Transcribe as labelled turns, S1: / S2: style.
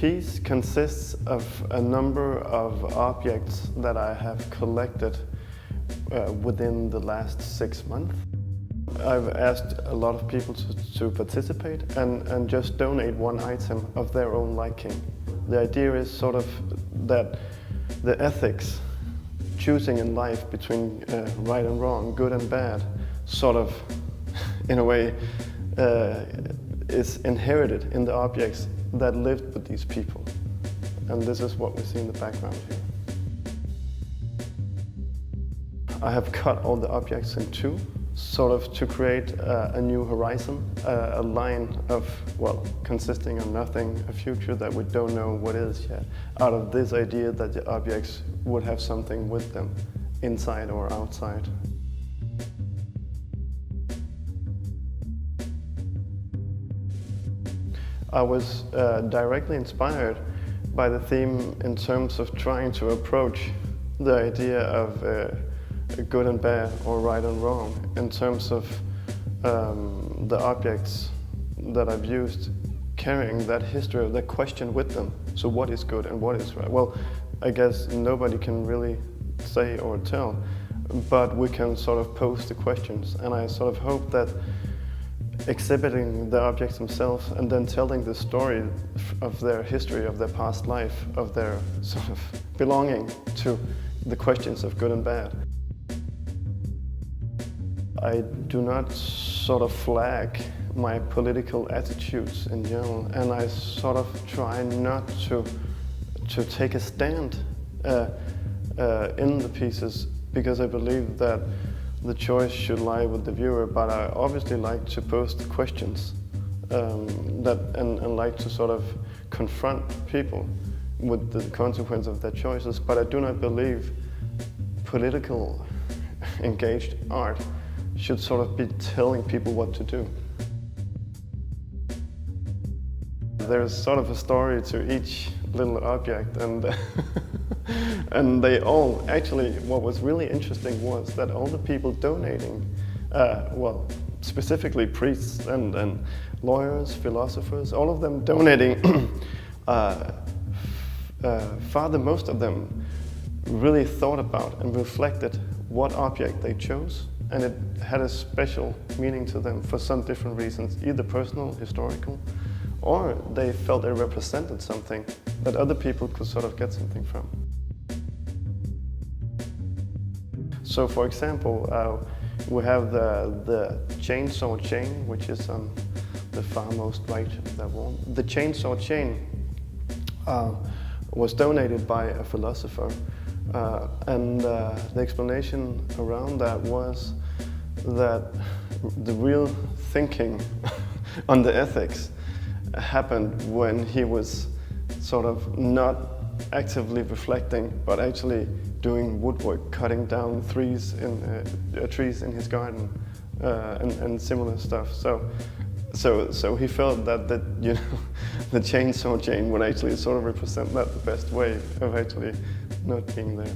S1: piece consists of a number of objects that I have collected within the last 6 months. I've asked a lot of people to participate and just donate one item of their own liking. The idea is sort of that the ethics, choosing in life between right and wrong, good and bad, sort of, in a way, is inherited in the objects that lived with these people. And this is what we see in the background here. I have cut all the objects in two, sort of to create a new horizon, a line of, well, consisting of nothing, a future that we don't know what is yet, out of this idea that the objects would have something with them, inside or outside. I was directly inspired by the theme in terms of trying to approach the idea of good and bad or right and wrong in terms of the objects that I've used carrying that history, that question with them. So what is good and what is right? Well, I guess nobody can really say or tell, but we can sort of pose the questions, and I sort of hope that exhibiting the objects themselves and then telling the story of their history, of their past life, of their sort of belonging to the questions of good and bad. I do not sort of flag my political attitudes in general, and I sort of try not to take a stand in the pieces, because I believe that the choice should lie with the viewer, but I obviously like to pose the questions and like to sort of confront people with the consequence of their choices, but I do not believe political engaged art should sort of be telling people what to do. There's sort of a story to each little object, and and they all, actually, what was really interesting was that all the people donating, well, specifically priests and lawyers, philosophers, all of them donating, most of them really thought about and reflected what object they chose, and it had a special meaning to them for some different reasons, either personal, historical, or they felt it represented something that other people could sort of get something from. So, for example, we have the chainsaw chain, which is on the far most right of that wall. The chainsaw chain was donated by a philosopher, and the explanation around that was that the real thinking on the ethics happened when he was sort of not actively reflecting, but actually doing woodwork, cutting down trees in his garden, and similar stuff. So he felt that the chainsaw chain would actually sort of represent that the best way of actually not being there.